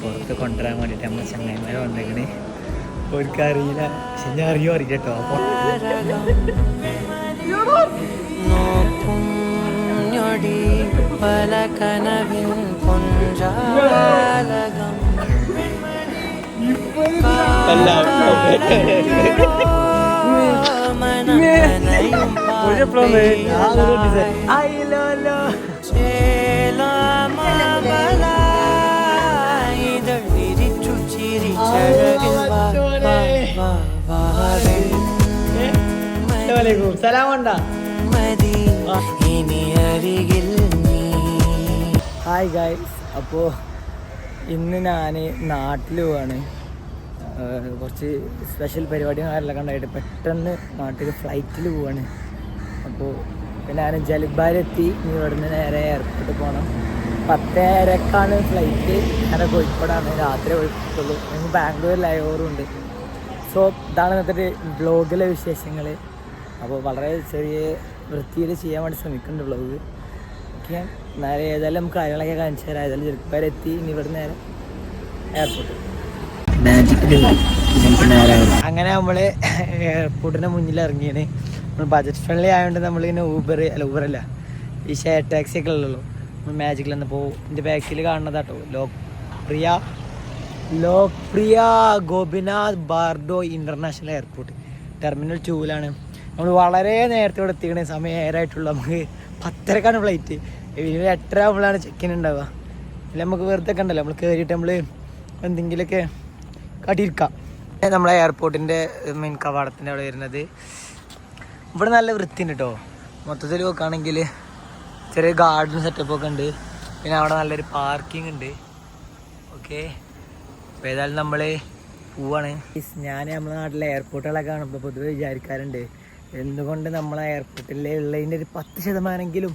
പുറത്ത് കൊണ്ടുവരാൻ വേണ്ടിയിട്ട് നമ്മൾ ചങ്ങായിമാരെ വന്നേക്കണേ. ഒരിക്കറിയില്ല, പക്ഷെ ഞാൻ അറിയില്ല കേട്ടോ. ഹായ് ഗൈസ്, അപ്പോൾ ഇന്ന് ഞാൻ നാട്ടിൽ പോവാണ്. കുറച്ച് സ്പെഷ്യൽ പരിപാടിയും കാര്യങ്ങളൊക്കെ ഉണ്ടായിട്ട് പെട്ടെന്ന് നാട്ടിൽ ഫ്ലൈറ്റിൽ പോവാണ്. അപ്പോൾ ഞാൻ ജലബാരെത്തി. ഇനി ഇവിടുന്ന് നേരെ എയർപോർട്ടിൽ പോകണം. 10:30 ഫ്ലൈറ്റ്. ഞാൻ കോഴിക്കോടാണ്, രാത്രി പോയിട്ടുള്ളൂ. ഞങ്ങൾക്ക് ബാംഗ്ലൂർ ലൈവറും ഉണ്ട്. സോ ഇതാണ് ഇന്നത്തെ വ്ളോഗിലെ വിശേഷങ്ങൾ. അപ്പോൾ വളരെ ചെറിയ വൃത്തിയിൽ ചെയ്യാൻ വേണ്ടി ശ്രമിക്കുന്നുണ്ട് വ്ളോഗ്. ഓക്കെ, നേരെ ഏതായാലും നമുക്ക് കാര്യങ്ങളൊക്കെ കാണിച്ചു തരാം. ഏതായാലും ജലബാരെത്തി. ഇനി ഇവിടെ നേരെ എയർപോർട്ട്. അങ്ങനെ നമ്മൾ എയർപോർട്ടിൻ്റെ മുന്നിൽ ഇറങ്ങിയാണ്. നമ്മൾ ബജറ്റ് ഫ്രണ്ട്ലി ആയതുകൊണ്ട് നമ്മളിങ്ങനെ ഊബറല്ല ഈ ഷെയർ ടാക്സി ഒക്കെ ഉള്ളൂ. നമ്മൾ മാജിക്കിൽ നിന്ന് പോകും. എൻ്റെ ബാക്കിൽ കാണുന്നതാട്ടോ Lokpriya Gopinath ബാർഡോ international airport, terminal 2-ലാണ്. നമ്മൾ വളരെ നേരത്തെ ഇവിടെ എത്തിക്കണേ. സമയം ഏറായിട്ടുള്ളൂ. നമുക്ക് 10:30 ഫ്ലൈറ്റ്. 8:30 ആകുമ്പോഴാണ് ചെക്കിൻ ഉണ്ടാവുക. അല്ല നമുക്ക് വെറുതെ ഒക്കെ ഉണ്ടല്ലോ, നമ്മൾ കയറിയിട്ട് നമ്മൾ എന്തെങ്കിലുമൊക്കെ കാട്ടിയിരിക്കാം. നമ്മളെ എയർപോർട്ടിൻ്റെ മെയിൻ കവാടത്തിൻ്റെ അവിടെ വരുന്നത്. ഇവിടെ നല്ല വൃത്തിയുണ്ട് കേട്ടോ. മൊത്തത്തിൽ നോക്കുകയാണെങ്കിൽ ചെറിയ ഗാർഡൻ സെറ്റപ്പൊക്കെ ഉണ്ട്. പിന്നെ അവിടെ നല്ലൊരു പാർക്കിംഗ് ഉണ്ട്. ഓക്കെ, അപ്പോൾ ഏതായാലും നമ്മൾ പോവാണ്. ഞാൻ നമ്മുടെ നാട്ടിലെ എയർപോർട്ടുകളൊക്കെ കാണുമ്പോൾ പൊതുവെ വിചാരിക്കാറുണ്ട്, എന്തുകൊണ്ട് നമ്മളെ എയർപോർട്ടിൽ ഉള്ളതിൻ്റെ ഒരു 10%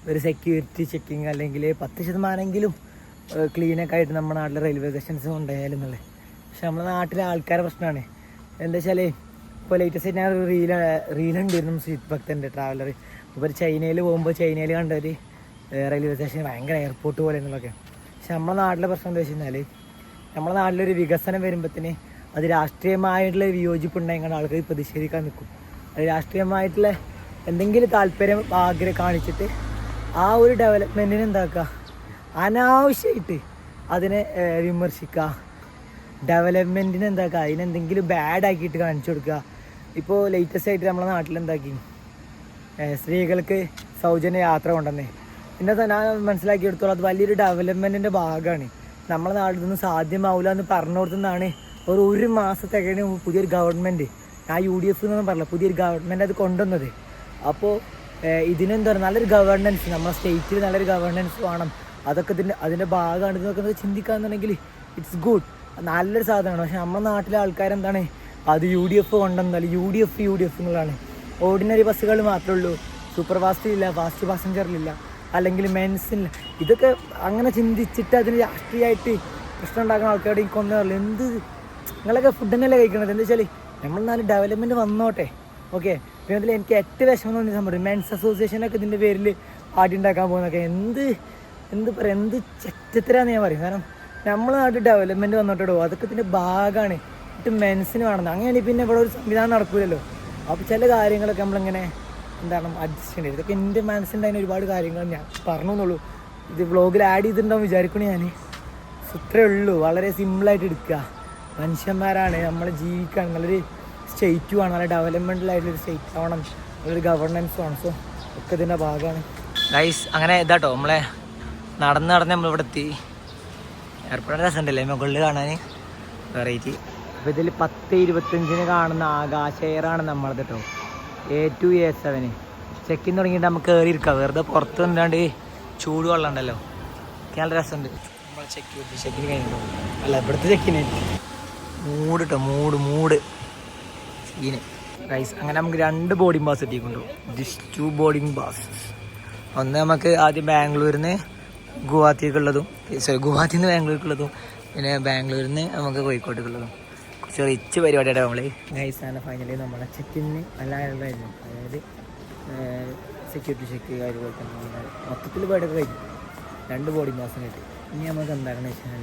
ഒരു സെക്യൂരിറ്റി ചെക്കിങ് അല്ലെങ്കിൽ 10% ക്ലീനൊക്കെ ആയിട്ട് നമ്മുടെ നാട്ടിലെ റെയിൽവേ സ്റ്റേഷൻസ് ഉണ്ടായാലും എന്നുള്ളത്. പക്ഷെ നമ്മുടെ നാട്ടിലെ ആൾക്കാരുടെ പ്രശ്നമാണ്. എന്താ വെച്ചാൽ ഇപ്പോൾ ലേറ്റസ്റ്റ് ഞാൻ റീലുണ്ടായിരുന്നു ശ്രീത് ഭക്തൻ്റെ ട്രാവലർ. ഇപ്പോൾ ചൈനയിൽ പോകുമ്പോൾ ചൈനയിൽ കണ്ടൊരു റെയിൽവേ സ്റ്റേഷൻ ഭയങ്കര എയർപോർട്ട് പോലെ എന്നുള്ളതൊക്കെ. പക്ഷെ നമ്മുടെ നാട്ടിലെ പ്രശ്നം എന്താ വെച്ച് കഴിഞ്ഞാൽ, നമ്മുടെ നാട്ടിലൊരു വികസനം വരുമ്പോഴത്തേന് അത് രാഷ്ട്രീയമായിട്ടുള്ള വിയോജിപ്പ് ഉണ്ടായിക്കൊണ്ട് ആൾക്കാർ പ്രതിഷേധിക്കാൻ നിൽക്കും. അത് രാഷ്ട്രീയമായിട്ടുള്ള എന്തെങ്കിലും താല്പര്യം ആഗ്രഹം കാണിച്ചിട്ട് ആ ഒരു ഡെവലപ്മെൻറ്റിന് എന്താക്കുക, അനാവശ്യമായിട്ട് അതിനെ വിമർശിക്കുക. ഡെവലപ്മെൻറ്റിന് എന്താക്കുക, അതിനെന്തെങ്കിലും ബാഡ് ആക്കിയിട്ട് കാണിച്ചു കൊടുക്കുക. ഇപ്പോൾ ലേറ്റസ്റ്റ് ആയിട്ട് നമ്മളെ നാട്ടിൽ എന്താക്കി, സ്ത്രീകൾക്ക് സൗജന്യ യാത്ര കൊണ്ടുവന്നേ. പിന്നെ ഞാൻ മനസ്സിലാക്കിയെടുത്തോളം അത് വലിയൊരു ഡെവലപ്മെൻറ്റിൻ്റെ ഭാഗമാണ്. നമ്മളെ നാട്ടിൽ നിന്ന് സാധ്യമാവില്ല എന്ന് പറഞ്ഞു കൊടുത്തുന്നതാണ് ഒരു മാസത്തേക്കാണ് പുതിയൊരു ഗവൺമെൻറ്, ഞാൻ UDF എന്നൊന്നും പറഞ്ഞില്ല, പുതിയൊരു ഗവൺമെൻറ് അത് കൊണ്ടുവന്നത്. അപ്പോൾ ഇതിനെന്താ പറയുക, നല്ലൊരു ഗവേണൻസ് നമ്മുടെ സ്റ്റേറ്റിൽ നല്ലൊരു ഗവേണൻസ് വേണം. അതൊക്കെ അതിൻ്റെ ഭാഗമാണ്. ഇതൊക്കെ ചിന്തിക്കാന്നുണ്ടെങ്കിൽ ഇറ്റ്സ് ഗുഡ്, നല്ലൊരു സാധനമാണ്. പക്ഷെ നമ്മുടെ നാട്ടിലെ ആൾക്കാരെന്താണ്, അത് UDF കൊണ്ടുവന്നാൽ UDF എന്നുള്ളതാണ്. ഓർഡിനറി ബസ്സുകൾ മാത്രമേ ഉള്ളൂ, സൂപ്പർ ഫാസ്റ്റിലില്ല, ഫാസ്റ്റ് പാസഞ്ചറിലില്ല, അല്ലെങ്കിൽ മെൻസിനില്ല. ഇതൊക്കെ അങ്ങനെ ചിന്തിച്ചിട്ട് അതിന് രാഷ്ട്രീയമായിട്ട് പ്രശ്നം ഉണ്ടാക്കുന്ന ആൾക്കാരോട് എനിക്കൊന്നും അറിയില്ല. നിങ്ങളൊക്കെ ഫുഡിനല്ലേ കഴിക്കണത്? എന്താ വെച്ചാൽ നമ്മൾ നാല് ഡെവലപ്മെൻറ്റ് വന്നോട്ടെ. ഓക്കെ, പിന്നെ അതിൽ എനിക്ക് ഏറ്റവും വിഷമം തോന്നിയ സംഭവം മെൻസ് അസോസിയേഷനൊക്കെ ഇതിൻ്റെ പേരിൽ പാർട്ടി ഉണ്ടാക്കാൻ പോകുന്നതൊക്കെ എന്ത് പറയുക, എന്ത് ചെറ്റത്തരാന്ന് ഞാൻ പറയും. കാരണം നമ്മളെ നാട്ടിൽ ഡെവലപ്മെൻറ്റ് വന്നോട്ടോ, അതൊക്കെ ഇതിൻ്റെ ഭാഗമാണ്. എന്നിട്ട് മെൻസിന് വേണമെന്ന് അങ്ങനെയാണെങ്കിൽ പിന്നെ ഇവിടെ ഒരു സംവിധാനം നടക്കില്ലല്ലോ. അപ്പോൾ ചില കാര്യങ്ങളൊക്കെ നമ്മളിങ്ങനെ അഡ്ജസ്റ്റ് ചെയ്യേണ്ടത്. ഇതൊക്കെ എൻ്റെ മനസ്സിൻ്റെ അതിന് ഒരുപാട് കാര്യങ്ങൾ ഞാൻ പറഞ്ഞെന്നുള്ളൂ. ഇത് വ്ളോഗിൽ ആഡ് ചെയ്തിട്ടുണ്ടാവും വിചാരിക്കണേ ഞാൻ. ഇത്രയേ ഉള്ളൂ, വളരെ സിമ്പിളായിട്ട് എടുക്കുക. മനുഷ്യന്മാരാണ്, നമ്മൾ ജീവിക്കാൻ നല്ലൊരു സ്റ്റേറ്റും ആണ്, നല്ല ഡെവലപ്മെൻറ്റിലായിട്ടൊരു സ്റ്റേറ്റ് ആവണം, നല്ലൊരു ഗവർണൻസ് വേണം. സോ ഒക്കെ ഇതിൻ്റെ ഭാഗമാണ് ഗൈസ്. അങ്ങനെ ഇതാട്ടോ നമ്മളെ നടന്ന് നമ്മളിവിടെ എത്തി. എയർപോർട്ട് രസമുണ്ടല്ലേ മുകളിൽ കാണാൻ, വെറൈറ്റി. അപ്പോൾ ഇതിൽ 10:25 കാണുന്ന ആകാശ എയറാണ് നമ്മളത് കേട്ടോ. A2 A7 ചെക്കിൻ തുടങ്ങിയിട്ട് നമുക്ക് കയറിയിരിക്കാം. വെറുതെ പുറത്ത് നിന്നാണ്ട് ചൂട് വെള്ളം ഉണ്ടല്ലോ, നല്ല രസമുണ്ട്. നമ്മൾ ചെക്കിന് കഴിഞ്ഞിട്ടോ, അല്ല ഇവിടുത്തെ ചെക്കിന് മൂട് കേട്ടോ, മൂട് സീന് ഗൈസ്. അങ്ങനെ നമുക്ക് 2 ബോർഡിംഗ് പാസ് എത്തിക്കൊണ്ടു. This 2 boarding passes. ഒന്ന് നമുക്ക് ആദ്യം ബാംഗ്ലൂരിൽ നിന്ന് ഗുവാഹത്തിക്കുള്ളതും, ഗുവാഹത്തിയിൽ നിന്ന് ബാംഗ്ലൂർക്കുള്ളതും, പിന്നെ ബാംഗ്ലൂരിൽ നിന്ന് നമുക്ക് കോഴിക്കോട്ടേക്കുള്ളതും. കുറച്ച് റിച്ച് പരിപാടിയാണ് നമ്മൾ ഗൈസാണ്. ഫൈനലി നമ്മളെ ചെക്കിന് നല്ലതായിരുന്നു. അതായത് സെക്യൂരിറ്റി ചെക്ക് അതുപോലെ തന്നെ മൊത്തത്തിൽ പേടൊക്കെ കഴിഞ്ഞു. 2 ബോർഡിംഗ് പാസിനായിട്ട്. ഇനി നമുക്ക് എന്താണെന്ന് വെച്ചാൽ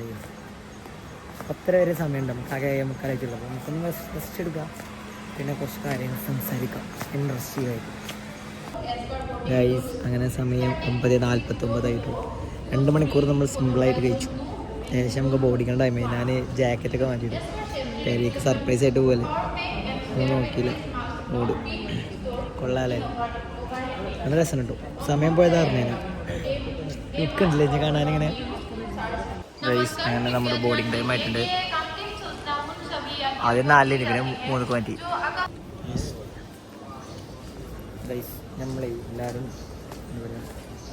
10 വരെ സമയമുണ്ട് നമുക്ക്. ആകെ 7:45 അപ്പോൾ നമുക്കൊന്ന് റെസ്റ്റ് എടുക്കാം, പിന്നെ കുറച്ച് കാര്യങ്ങൾ സംസാരിക്കാം ഇൻട്രസ്റ്റിംഗ് ആയിട്ട്. ഗൈസ് അങ്ങനെ സമയം 9:49 ആയിട്ടു. 2 മണിക്കൂർ നമ്മൾ സിമ്പിളായിട്ട് കഴിച്ചു. ഏകദേശം നമുക്ക് ബോഡിക്കാൻ ടൈമായി. ഞാൻ ജാക്കറ്റൊക്കെ മാറ്റിയിട്ടു. പേരേക്ക് സർപ്രൈസ് ആയിട്ട് പോലെ ഒന്നും നോക്കിയില്ല. മൂട് കൊള്ളാല്ലേ, നല്ല രസം കിട്ടും. സമയം പോയത് അറിഞ്ഞേനെ നിൽക്കണ്ടില്ലേ ഞാൻ കാണാനിങ്ങനെ. ഗൈസ് അങ്ങനെ നമ്മുടെ ബോർഡിങ് ടൈം ആയിട്ടുണ്ട്. ആദ്യം 4 പിന്നെ 3 മാറ്റി. ഗൈസ് നമ്മളെ എല്ലാവരും എന്താ പറയുക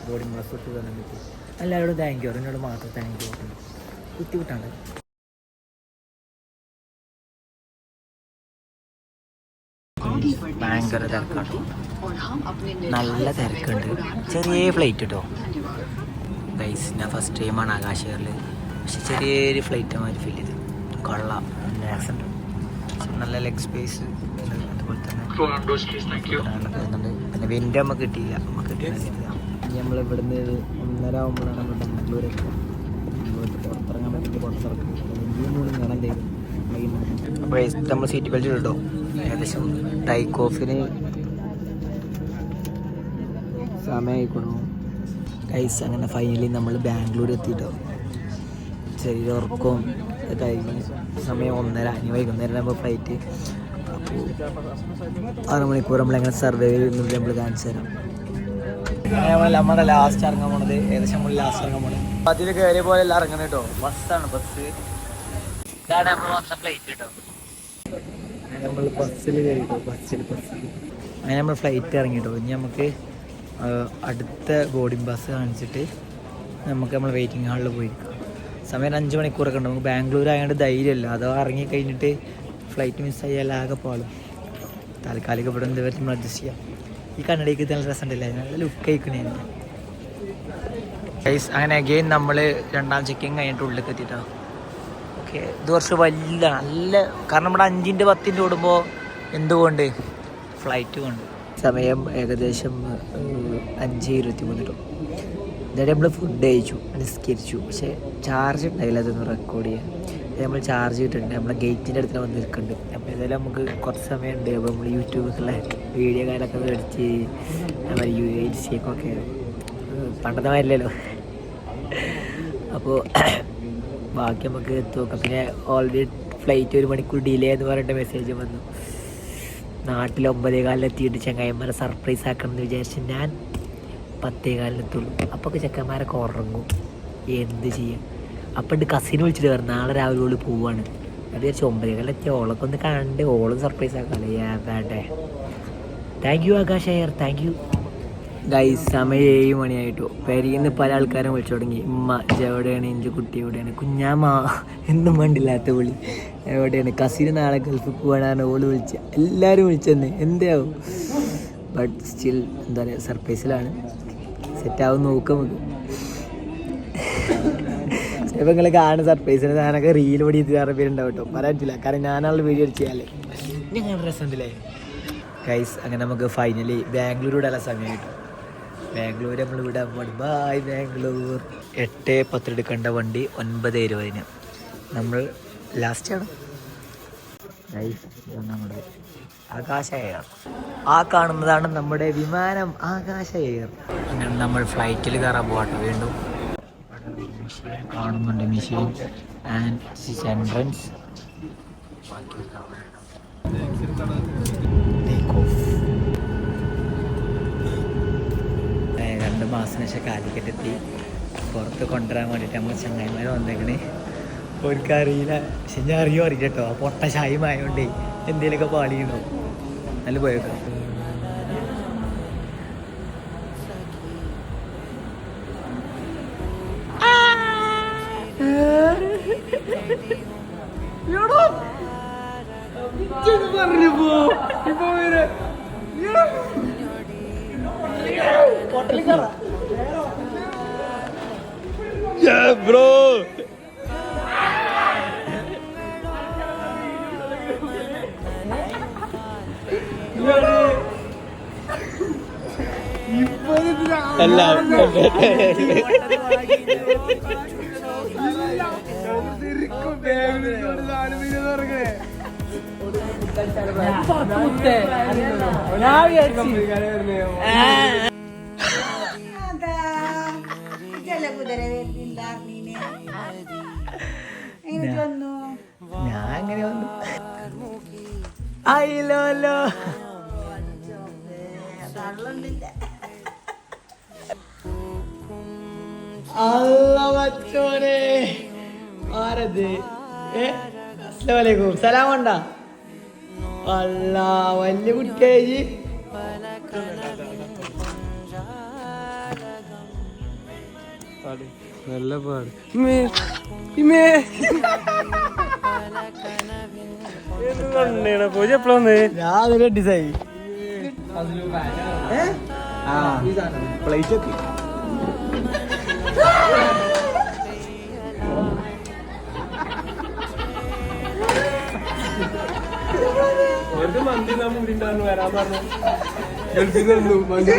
ബോർഡിങ് ബസ് ഇട്ട് തന്നെ പറ്റി. എല്ലാവരോടും താങ്ക് യു. എന്നോട് മാത്രം താങ്ക് യു കുത്തിവിട്ടാണ്. ഭയങ്കര തിരക്കാട്ടോ, നല്ല തിരക്കുണ്ട്. ചെറിയ ഫ്ലൈറ്റ് കേട്ടോ ഗൈസ്. ഞാൻ ഫസ്റ്റ് ടൈമാണ് ആകാശ എയറിൽ, പക്ഷെ ചെറിയൊരു ഫ്ലൈറ്റ് മാതിരി ഫീൽ ചെയ്ത് കൊള്ളാം. ആക്സെൻ്റ് നല്ല ലെഗ് സ്പേസ്, അതുപോലെ തന്നെ വരുന്നുണ്ട്. പിന്നെ വെൻ്റ് നമുക്ക് കിട്ടിയില്ല, നമുക്ക് കിട്ടിയില്ല. നമ്മൾ ഇവിടുന്ന് 1:30 ആകുമ്പോഴാണ് നമ്മൾ ബാംഗ്ലൂരൊക്കെ പുറത്തിറങ്ങാൻ പറ്റിയിട്ട് പുറത്തിറക്കും. കാണാൻ ചെയ്തു. അപ്പോൾ നമ്മൾ സീറ്റ് ബെൽറ്റ് ഇട്ടോ. ഏകദേശം ടേക്ക് ഓഫിന് സമയമായിക്കൊള്ളു ഗൈസ്. അങ്ങനെ ഫൈനലി നമ്മൾ ബാംഗ്ലൂർ എത്തിയിട്ടോ. ചെറിയ ഉറക്കവും കഴിഞ്ഞ് സമയം 1:30. ഇനി വൈകുന്നേരം നമ്മൾ ഫ്ലൈറ്റ്. അപ്പോൾ 6 മണിക്കൂർ നമ്മളെങ്ങനെ സർവൈവ് ചെയ്യുന്നത് നമ്മൾ കാണിച്ചു തരാം. അങ്ങനെ നമ്മുടെ ലാസ്റ്റ് ഇറങ്ങാൻ പോണത്, ഏകദേശം നമ്മൾ ലാസ്റ്റ് ഇറങ്ങാൻ പോണത് അതിൽ കയറിയ പോലെ എല്ലാം ഇറങ്ങണം കേട്ടോ. ബസ്സാണ്, ബസ്. ഇതാണ് നമ്മൾ വന്ന ഫ്ലൈറ്റ് കേട്ടോ. നമ്മൾ ബസ്സിൽ കയറിട്ടോ, ബസ്സിൽ അങ്ങനെ നമ്മൾ ഫ്ലൈറ്റ് ഇറങ്ങിട്ടോ. ഇനി നമുക്ക് അടുത്ത ബോർഡിംഗ് ബസ് കാണിച്ചിട്ട് നമുക്ക് നമ്മൾ വെയിറ്റിംഗ് ഹാളിൽ പോയിരിക്കാം. സമയം 5 മണിക്കൂറൊക്കെ ഉണ്ട്. നമുക്ക് ബാംഗ്ലൂർ ആയതുകൊണ്ട് ധൈര്യമല്ല, അതോ ഇറങ്ങി കഴിഞ്ഞിട്ട് ഫ്ലൈറ്റ് മിസ്സായാൽ ആകെ പാളും. താൽക്കാലിക ഇവിടെ എന്ത് നമ്മൾ അഡ്ജസ്റ്റ് ചെയ്യാം. ഈ കണ്ണടയ്ക്ക് നല്ല രസം ഉണ്ടല്ലേ, നല്ല ലുക്ക് കഴിക്കണേ. ഗൈസ് അങ്ങനെ അഗെയിൻ നമ്മൾ 2ാം ചെക്കിങ് കഴിഞ്ഞിട്ട് ഉള്ളിലേക്ക് എത്തിയിട്ടോ. ഓക്കെ, ഇത് കുറച്ച് വലിയ നല്ല, കാരണം നമ്മുടെ 5-ൻ്റെ 10-ൻ്റെ ഓടുമ്പോൾ എന്തുകൊണ്ട് ഫ്ലൈറ്റ് കൊണ്ട്. സമയം ഏകദേശം 5:23 കേട്ടോ. എന്നിട്ട് നമ്മൾ ഫുഡ് കഴിച്ചു, നിസ്കരിച്ചു. പക്ഷേ ചാർജ് ഉണ്ടായില്ല അതൊന്ന് റെക്കോർഡ് ചെയ്യാൻ. നമ്മൾ ചാർജ് ചെയ്തിട്ടുണ്ട്. നമ്മളെ ഗേറ്റിൻ്റെ അടുത്ത് വന്ന് നിൽക്കുന്നുണ്ട്. അപ്പോൾ ഏതായാലും നമുക്ക് കുറച്ച് സമയമുണ്ട്. അപ്പോൾ നമ്മൾ യൂട്യൂബിലുള്ള വീഡിയോ കാര്യമൊക്കെ മേടിച്ച് എഡിറ്റിങ്ങൊക്കെ പണ്ടത്തെ മാതിരില്ലല്ലോ. അപ്പോൾ ബാക്കി നമുക്ക് നോക്കാം. പിന്നെ ഓൾറെഡി ഫ്ലൈറ്റ് 1 മണിക്കൂർ ഡിലേ എന്ന് പറഞ്ഞിട്ട് മെസ്സേജ് വന്നു. നാട്ടിൽ 9:15 എത്തിയിട്ട് ചങ്ങായിമാരെ സർപ്രൈസ് ആക്കണം എന്ന് വിചാരിച്ച് ഞാൻ 10:15 എത്തുള്ളൂ. അപ്പോൾ ചെക്കന്മാരൊക്കെ ഉറങ്ങും, എന്ത് ചെയ്യാം. അപ്പം എൻ്റെ കസിനെ വിളിച്ചിട്ട് പറഞ്ഞു നാളെ രാവിലെ ഓള് പോവാണ്. അത് വിചാരിച്ച് 9:15 എത്തിയ ഓളൊക്കെ ഒന്ന് കണ്ട് ഓളും സർപ്രൈസ് ആക്കാല്ലേ. വേണ്ടേ. Thank you Akash air, thank you guys. സമയം 7 മണിയായിട്ടു. പെരിന്ന് പല ആൾക്കാരും വിളിച്ചു തുടങ്ങി. ഉമ്മ എവിടെയാണ്, ഇഞ്ചു കുട്ടി എവിടെയാണ്, കുഞ്ഞാമ്മ എന്നും വേണ്ടില്ലാത്ത വിളി എവിടെയാണ്, കസിന് നാളെ ഗൾഫിൽ പോകാനാണ് ഓള് വിളിച്ച. എല്ലാവരും വിളിച്ചെന്ന് എന്താവും. ബട്ട് സ്റ്റിൽ എന്താ പറയുക, സർപ്രൈസിലാണ്. സെറ്റാവും നോക്കാം നമുക്ക്. ചിലപ്പോൾ നിങ്ങൾ കാണുന്ന സർപ്രൈസിന് ഞാനൊക്കെ റീൽ പടി വേറെ പേരുണ്ടാവും കേട്ടോ, പറയാൻ പറ്റില്ല. കാരണം ഞാനുള്ള വീഡിയോ ചെയ്യാല്ലേ. ഇനി അങ്ങനെ രസമുണ്ടല്ലേ ഗൈസ്. അങ്ങനെ നമുക്ക് ഫൈനലി ബാംഗ്ലൂരിവിടെ എല്ലാ സമയം കിട്ടും. ബാംഗ്ലൂർ നമ്മൾ വിടാൻ പാടി. ബായ് ബാംഗ്ലൂർ. 8:10 എടുക്കേണ്ട വണ്ടി 9:20. നമ്മൾ ലാസ്റ്റാണ് ഗൈസ്. നമ്മുടെ ആകാശ എയർ. ആ കാണുന്നതാണ് നമ്മുടെ വിമാനം ആകാശ എയർ. അങ്ങനെ നമ്മൾ ഫ്ലൈറ്റിൽ കയറാൻ പോകട്ടോ. വീണ്ടും കാണുന്നുണ്ട് machine and entrance. Take off. 2 മാസത്തിന് ശേഷം കാലിക്കറ്റ് എത്തി. പുറത്ത് കൊണ്ടുവരാൻ വേണ്ടിയിട്ട് നമ്മൾ ചങ്ങായിമാർ വന്നേക്കണേ. അവർക്കറിയില്ല, പക്ഷെ ഞാൻ അറിയില്ല കേട്ടോ. പൊട്ട ചായമായോണ്ടേ എന്തെങ്കിലുമൊക്കെ പാളിയുണ്ടോ. നല്ല പോയേക്കാം. പറഞ്ഞു പോ ബ്രോ. എല്ലാം ഞാൻ എങ്ങനെ വന്നു അയ്യല്ലോ അല്ലാ മച്ചോനെ ആരത് അസ്സലാമലൈക്കും സലാം കൊണ്ടാ അല്ലാ വലിയ കുട്ടിയായി നല്ല പാട് പൂജ എപ്പോഴാന്ന് രാവിലെ ഡിസൈൻ പ്ലേറ്റ് ഒക്കെ ഒരു മന്തി മുടി ഉണ്ടായിരുന്നു വരാൻ പറഞ്ഞു ഗൾഫിൽ നിന്നു മന്തി